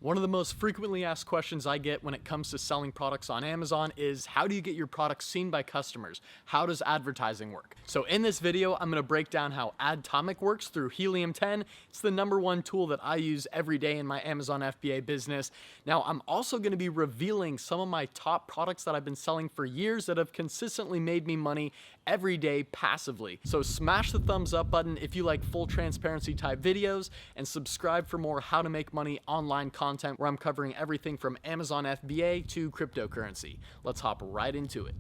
One of the most frequently asked questions I get when it comes to selling products on Amazon is how do you get your products seen by customers? How does advertising work? So in this video, I'm going to break down how Adtomic works through Helium 10. It's the #1 tool that I use every day in my Amazon FBA business. Now, I'm also going to be revealing some of my top products that I've been selling for years that have consistently made me money every day passively. So smash the thumbs up button if you like full transparency type videos, and subscribe for more how to make money online content where I'm covering everything from Amazon FBA to cryptocurrency. Let's hop right into it.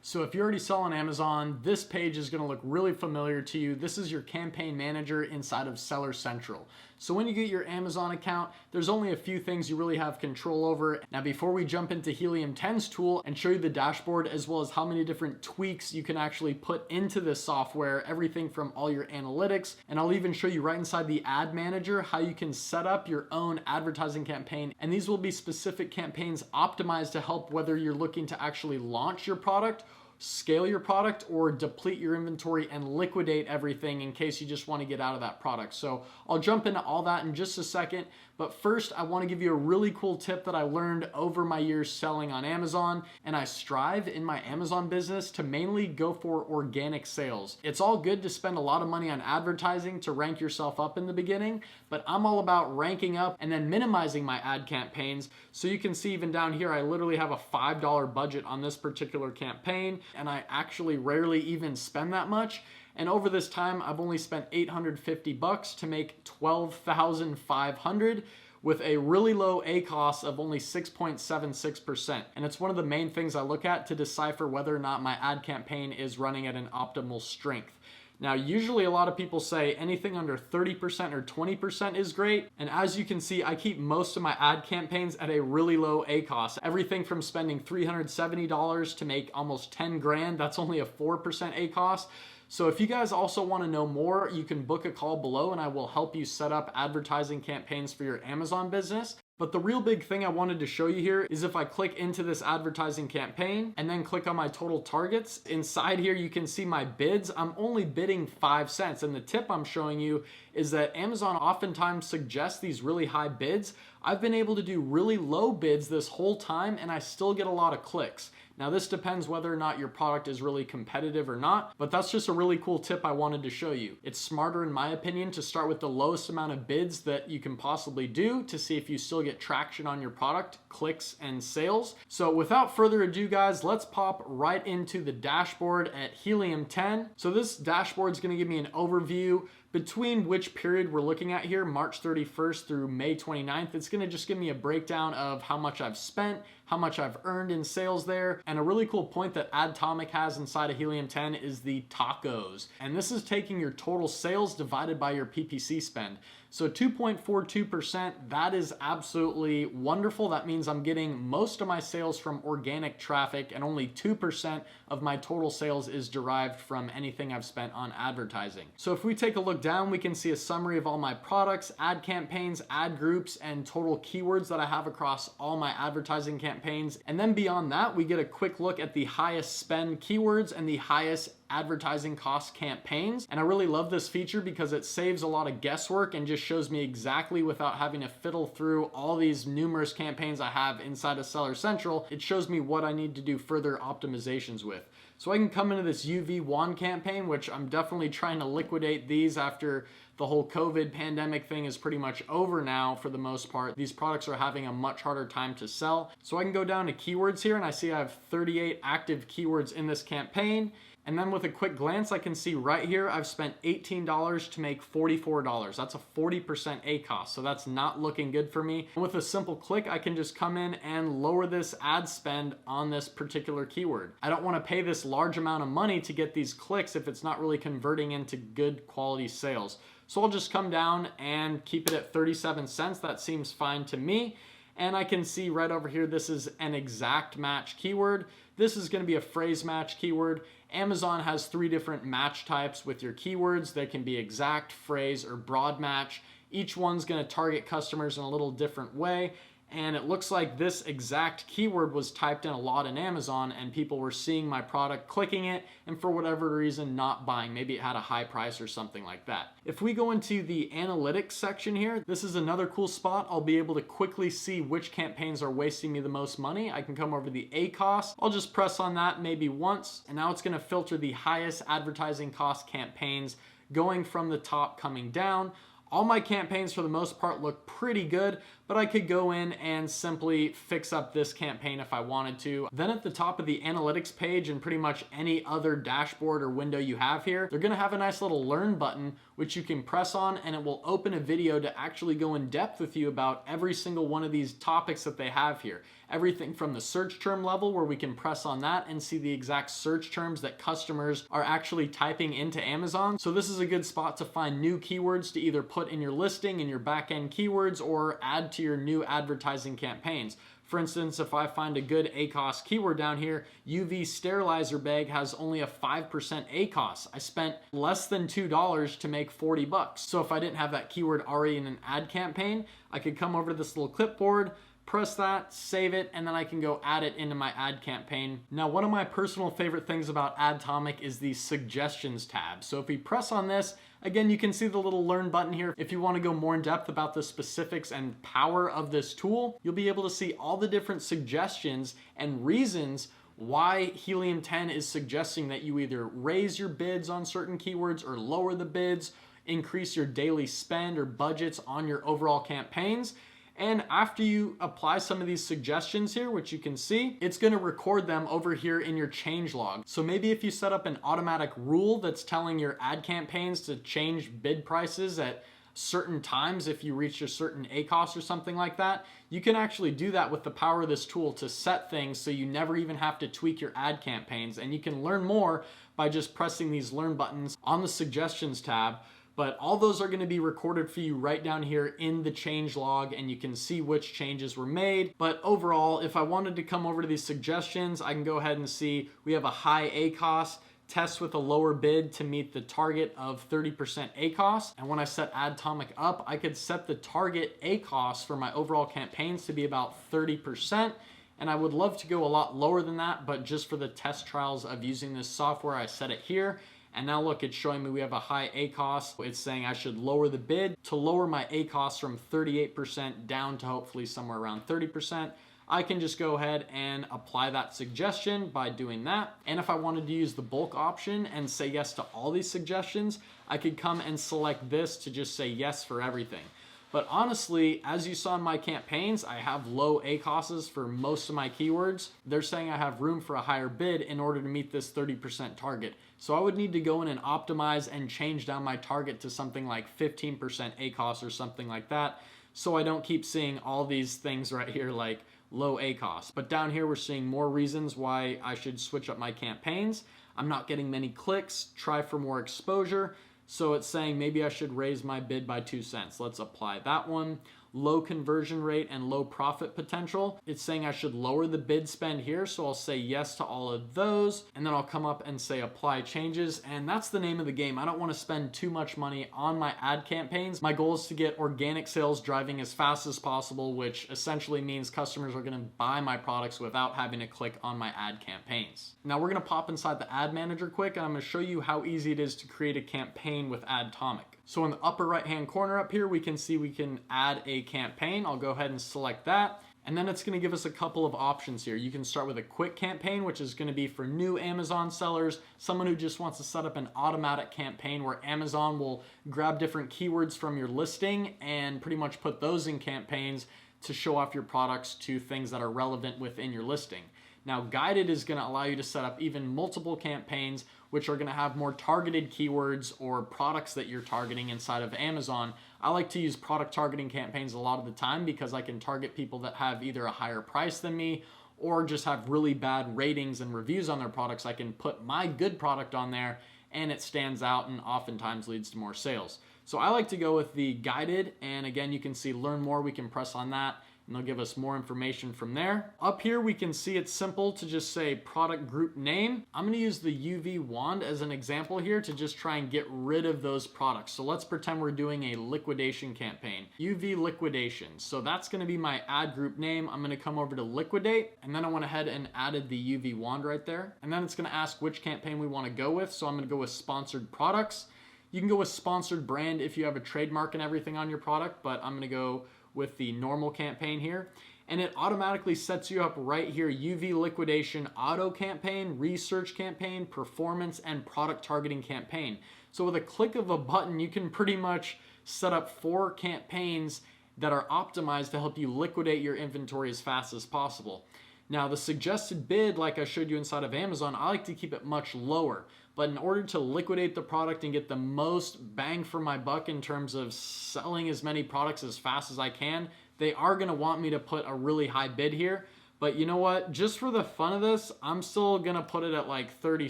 So if you already sell on Amazon, this page is going to look really familiar to you. This is your campaign manager inside of Seller Central. So when you get your Amazon account, there's only a few things you really have control over. Now, before we jump into Helium 10's tool and show you the dashboard, as well as how many different tweaks you can actually put into this software, everything from all your analytics, and I'll even show you right inside the ad manager how you can set up your own advertising campaign. And these will be specific campaigns optimized to help whether you're looking to actually launch your product, scale your product, or deplete your inventory and liquidate everything in case you just want to get out of that product. So I'll jump into all that in just a second. But first, I want to give you a really cool tip that I learned over my years selling on Amazon, and I strive in my Amazon business to mainly go for organic sales. It's all good to spend a lot of money on advertising to rank yourself up in the beginning, but I'm all about ranking up and then minimizing my ad campaigns. So you can see even down here, I literally have a $5 budget on this particular campaign, and I actually rarely even spend that much. And over this time, I've only spent $850 to make $12,500 with a really low ACoS of only 6.76%. And it's one of the main things I look at to decipher whether or not my ad campaign is running at an optimal strength. Now, usually a lot of people say anything under 30% or 20% is great. And as you can see, I keep most of my ad campaigns at a really low ACoS. Everything from spending $370 to make almost 10 grand, that's only a 4% ACoS. So if you guys also want to know more, you can book a call below and I will help you set up advertising campaigns for your Amazon business. But the real big thing I wanted to show you here is if I click into this advertising campaign and then click on my total targets, inside here you can see my bids. I'm only bidding 5 cents. And the tip I'm showing you is that Amazon oftentimes suggests these really high bids. I've been able to do really low bids this whole time and I still get a lot of clicks. Now, this depends whether or not your product is really competitive or not, but that's just a really cool tip I wanted to show you. It's smarter, in my opinion, to start with the lowest amount of bids that you can possibly do to see if you still get traction on your product, clicks, and sales. So without further ado, guys, let's pop right into the dashboard at Helium 10. So this dashboard is going to give me an overview between which period we're looking at here, March 31st through May 29th. It's going to just give me a breakdown of how much I've spent, how much I've earned in sales there. And a really cool point that Adtomic has inside of Helium 10 is the tacos. And this is taking your total sales divided by your PPC spend. So 2.42%, that is absolutely wonderful. That means I'm getting most of my sales from organic traffic and only 2% of my total sales is derived from anything I've spent on advertising. So if we take a look down, we can see a summary of all my products, ad campaigns, ad groups, and total keywords that I have across all my advertising campaigns. And then beyond that, we get a quick look at the highest spend keywords and the highest advertising cost campaigns. And I really love this feature because it saves a lot of guesswork and just shows me exactly, without having to fiddle through all these numerous campaigns I have inside of Seller Central, it shows me what I need to do further optimizations with. So I can come into this UV1 campaign, which I'm definitely trying to liquidate these after the whole COVID pandemic thing is pretty much over now for the most part. These products are having a much harder time to sell. So I can go down to keywords here and I see I have 38 active keywords in this campaign. And then with a quick glance, I can see right here, I've spent $18 to make $44. That's a 40% ACoS, so that's not looking good for me. And with a simple click, I can just come in and lower this ad spend on this particular keyword. I don't want to pay this large amount of money to get these clicks if it's not really converting into good quality sales. So I'll just come down and keep it at 37 cents. That seems fine to me. And I can see right over here, this is an exact match keyword. This is going to be a phrase match keyword. Amazon has 3 different match types with your keywords. They can be exact, phrase, or broad match. Each one's going to target customers in a little different way. and it looks like this exact keyword was typed in a lot in Amazon and people were seeing my product, clicking it, and for whatever reason not buying. Maybe it had a high price or something like that. If we go into the analytics section here, this is another cool spot. I'll be able to quickly see which campaigns are wasting me the most money. I can come over to the ACoS. I'll just press on that maybe once, and now it's going to filter the highest advertising cost campaigns going from the top coming down. All my campaigns for the most part look pretty good, but I could go in and simply fix up this campaign if I wanted to. Then at the top of the analytics page and pretty much any other dashboard or window you have here, they're gonna have a nice little learn button which you can press on, and it will open a video to actually go in depth with you about every single one of these topics that they have here. Everything from the search term level, where we can press on that and see the exact search terms that customers are actually typing into Amazon. So this is a good spot to find new keywords to either put in your listing, in your back-end keywords, or add to your new advertising campaigns. For instance, if I find a good ACoS keyword down here, UV sterilizer bag has only a 5% ACoS. I spent less than $2 to make 40 bucks. So if I didn't have that keyword already in an ad campaign, I could come over to this little clipboard, press that, save it, and then I can go add it into my ad campaign. Now, one of my personal favorite things about Adtomic is the suggestions tab. So if we press on this, again, you can see the little learn button here. If you want to go more in depth about the specifics and power of this tool, you'll be able to see all the different suggestions and reasons why Helium 10 is suggesting that you either raise your bids on certain keywords or lower the bids, increase your daily spend or budgets on your overall campaigns. And after you apply some of these suggestions here, which you can see, it's gonna record them over here in your change log. So maybe if you set up an automatic rule that's telling your ad campaigns to change bid prices at certain times if you reach a certain ACoS or something like that, you can actually do that with the power of this tool to set things so you never even have to tweak your ad campaigns. And you can learn more by just pressing these learn buttons on the suggestions tab. But all those are going to be recorded for you right down here in the change log, and you can see which changes were made. But overall, if I wanted to come over to these suggestions, I can go ahead and see we have a high ACoS, test with a lower bid to meet the target of 30% ACoS. And when I set Adtomic up, I could set the target ACoS for my overall campaigns to be about 30%. And I would love to go a lot lower than that, but just for the test trials of using this software, I set it here. And now look, it's showing me we have a high ACoS. It's saying I should lower the bid to lower my ACoS from 38% down to hopefully somewhere around 30%. I can just go ahead and apply that suggestion by doing that. And if I wanted to use the bulk option and say yes to all these suggestions, I could come and select this to just say yes for everything. But honestly, as you saw in my campaigns, I have low ACoSs for most of my keywords. They're saying I have room for a higher bid in order to meet this 30% target. So I would need to go in and optimize and change down my target to something like 15% ACoS or something like that, so I don't keep seeing all these things right here like low ACoS. But down here, we're seeing more reasons why I should switch up my campaigns. I'm not getting many clicks, try for more exposure. So it's saying maybe I should raise my bid by 2 cents. Let's apply that one. Low conversion rate and low profit potential. It's saying I should lower the bid spend here, so I'll say yes to all of those, and then I'll come up and say apply changes, and that's the name of the game. I don't want to spend too much money on my ad campaigns. My goal is to get organic sales driving as fast as possible, which essentially means customers are going to buy my products without having to click on my ad campaigns. Now we're going to pop inside the ad manager quick, and I'm going to show you how easy it is to create a campaign with Adtomic. So in the upper right hand corner up here, we can see we can add a campaign. I'll go ahead and select that. And then it's going to give us a couple of options here. You can start with a quick campaign, which is going to be for new Amazon sellers, someone who just wants to set up an automatic campaign where Amazon will grab different keywords from your listing and pretty much put those in campaigns to show off your products to things that are relevant within your listing. Now, guided is going to allow you to set up even multiple campaigns, which are going to have more targeted keywords or products that you're targeting inside of Amazon. I like to use product targeting campaigns a lot of the time because I can target people that have either a higher price than me or just have really bad ratings and reviews on their products. I can put my good product on there and it stands out and oftentimes leads to more sales. So I like to go with the guided, and again, you can see learn more. We can press on that and they'll give us more information from there. Up here we can see it's simple to just say product group name. I'm going to use the UV wand as an example here to just try and get rid of those products. So let's pretend we're doing a liquidation campaign. UV liquidation. So that's going to be my ad group name. I'm going to come over to liquidate, and then I went ahead and added the UV wand right there. And then it's going to ask which campaign we want to go with. So I'm going to go with sponsored products. You can go with sponsored brand if you have a trademark and everything on your product, but I'm going to go with the normal campaign here. And it automatically sets you up right here: UV liquidation, auto campaign, research campaign, performance, and product targeting campaign. So with a click of a button, you can pretty much set up 4 campaigns that are optimized to help you liquidate your inventory as fast as possible. Now, the suggested bid, like I showed you inside of Amazon, I like to keep it much lower. But in order to liquidate the product and get the most bang for my buck in terms of selling as many products as fast as I can, they are going to want me to put a really high bid here. But you know what? Just for the fun of this, I'm still going to put it at like 30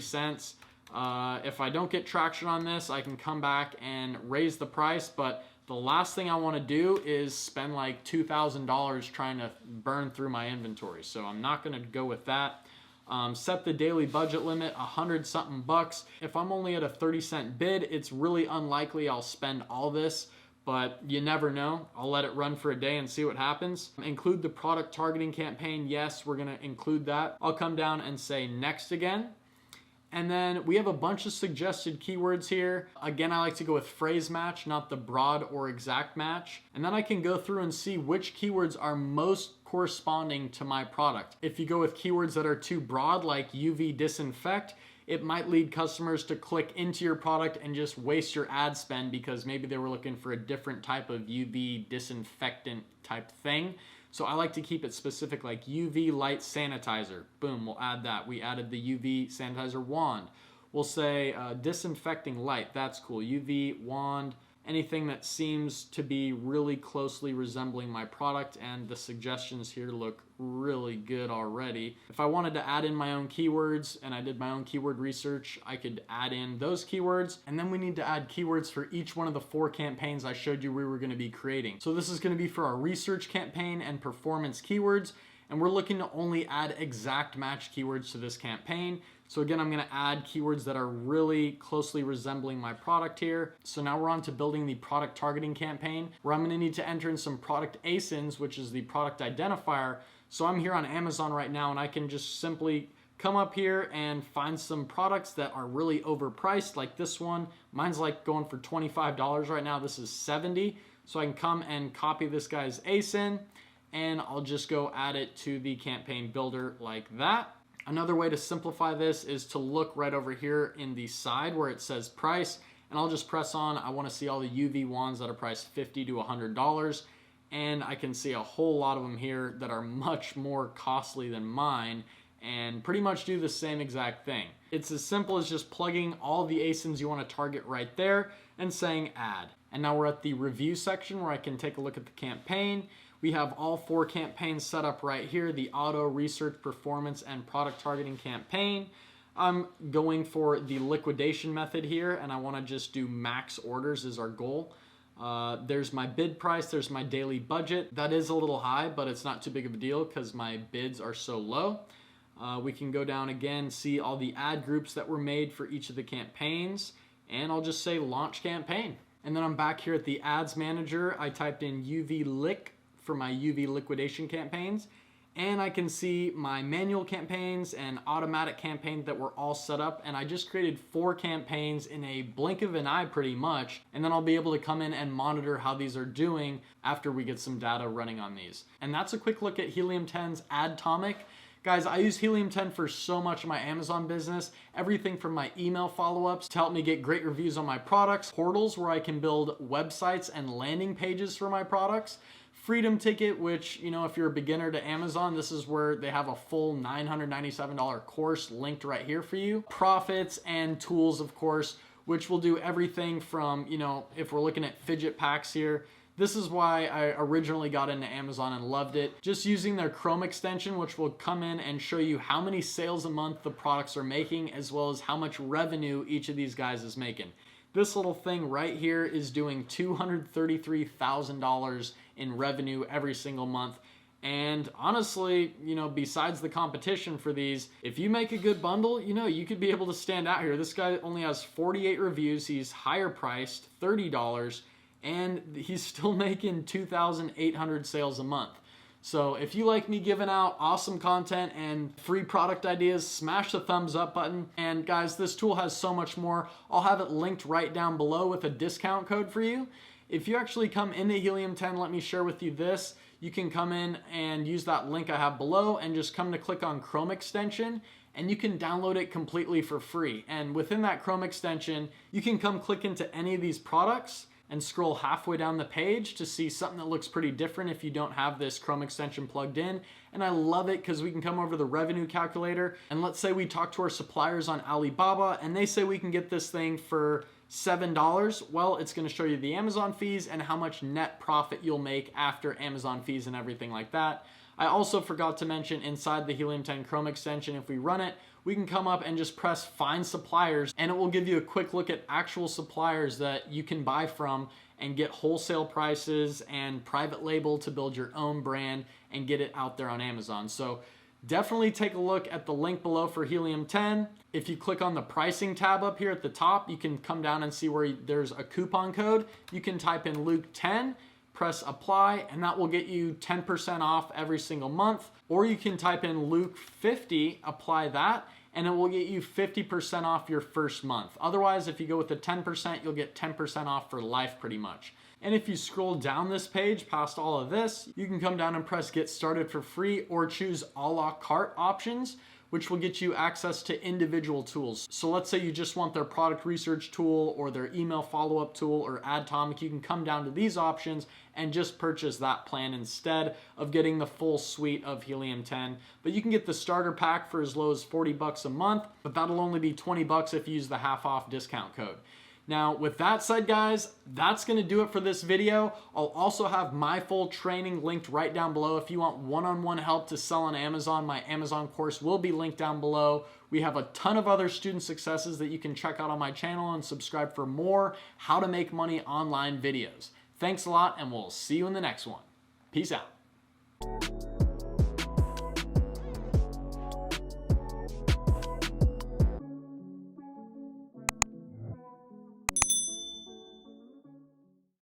cents. If I don't get traction on this, I can come back and raise the price. But the last thing I want to do is spend like $2,000 trying to burn through my inventory. So I'm not going to go with that. Set the daily budget limit, 100 something bucks. If I'm only at a 30-cent bid, it's really unlikely I'll spend all this, but you never know. I'll let it run for a day and see what happens. Include the product targeting campaign. Yes, we're gonna include that. I'll come down and say next again. And then we have a bunch of suggested keywords here. Again, I like to go with phrase match, not the broad or exact match. And then I can go through and see which keywords are most corresponding to my product. If you go with keywords that are too broad, like UV disinfect, it might lead customers to click into your product and just waste your ad spend because maybe they were looking for a different type of UV disinfectant type thing. So I like to keep it specific, like UV light sanitizer. Boom, we'll add that. We added the UV sanitizer wand. We'll say disinfecting light. That's cool. UV wand. Anything that seems to be really closely resembling my product, and the suggestions here look really good already. If I wanted to add in my own keywords and I did my own keyword research, I could add in those keywords, and then we need to add keywords for each one of the 4 campaigns I showed you we were going to be creating. So this is going to be for our research campaign and performance keywords, and we're looking to only add exact match keywords to this campaign. So again, I'm going to add keywords that are really closely resembling my product here. So now we're on to building the product targeting campaign, where I'm going to need to enter in some product ASINs, which is the product identifier. So I'm here on Amazon right now, and I can just simply come up here and find some products that are really overpriced, like this one. Mine's like going for $25 right now. This is $70. So I can come and copy this guy's ASIN, and I'll just go add it to the campaign builder like that. Another way to simplify this is to look right over here in the side where it says price, and I'll just press on. I want to see all the UV wands that are priced $50 to $100, and I can see a whole lot of them here that are much more costly than mine and pretty much do the same exact thing. It's as simple as just plugging all the ASINs you want to target right there and saying add. And now we're at the review section where I can take a look at the campaign. We have all 4 campaigns set up right here: the auto, research, performance, and product targeting campaign. I'm going for the liquidation method here, and I want to just do max orders as our goal. There's my bid price, there's my daily budget. That is a little high, but it's not too big of a deal because my bids are so low. We can go down again, see all the ad groups that were made for each of the campaigns, and I'll just say launch campaign. And then I'm back here at the ads manager. I typed in UV lick for my UV liquidation campaigns, and I can see my manual campaigns and automatic campaigns that were all set up, and I just created 4 campaigns in a blink of an eye pretty much, and then I'll be able to come in and monitor how these are doing after we get some data running on these. And that's a quick look at Helium 10's Adtomic. Guys, I use Helium 10 for so much of my Amazon business, everything from my email follow-ups to help me get great reviews on my products, portals where I can build websites and landing pages for my products, Freedom Ticket, which, you know, if you're a beginner to Amazon, this is where they have a full $997 course linked right here for you. Profits and tools, of course, which will do everything from, you know, if we're looking at fidget packs here, this is why I originally got into Amazon and loved it. Just using their Chrome extension, which will come in and show you how many sales a month the products are making, as well as how much revenue each of these guys is making. This little thing right here is doing $233,000 in revenue every single month. And honestly, you know, besides the competition for these, if you make a good bundle, you know, you could be able to stand out here. This guy only has 48 reviews. He's higher priced, $30, and he's still making 2,800 sales a month. So if you like me giving out awesome content and free product ideas, smash the thumbs up button. And guys, this tool has so much more. I'll have it linked right down below with a discount code for you. If you actually come into Helium 10, let me share with you this. You can come in and use that link I have below and just come to click on Chrome extension, and you can download it completely for free. And within that Chrome extension, you can come click into any of these products and scroll halfway down the page to see something that looks pretty different if you don't have this Chrome extension plugged in. And I love it because we can come over the revenue calculator, and let's say we talk to our suppliers on Alibaba and they say we can get this thing for $7. Well, it's going to show you the Amazon fees and how much net profit you'll make after Amazon fees and everything like that. I also forgot to mention inside the Helium 10 Chrome extension, if we run it, we can come up and just press find suppliers, and it will give you a quick look at actual suppliers that you can buy from and get wholesale prices and private label to build your own brand and get it out there on Amazon. So definitely take a look at the link below for Helium 10. If you click on the pricing tab up here at the top, you can come down and see where there's a coupon code. You can type in Luke 10, press apply, and that will get you 10% off every single month. Or you can type in Luke 50, apply that, and it will get you 50% off your first month. Otherwise, if you go with the 10%, you'll get 10% off for life pretty much. And if you scroll down this page past all of this, you can come down and press get started for free or choose a la carte options, which will get you access to individual tools. So let's say you just want their product research tool or their email follow-up tool or Adtomic, you can come down to these options and just purchase that plan instead of getting the full suite of Helium 10. But you can get the starter pack for as low as $40 a month, but that'll only be $20 if you use the half off discount code. Now, with that said, guys, that's going to do it for this video. I'll also have my full training linked right down below. If you want one-on-one help to sell on Amazon, my Amazon course will be linked down below. We have a ton of other student successes that you can check out on my channel and subscribe for more how to make money online videos. Thanks a lot, and we'll see you in the next one. Peace out.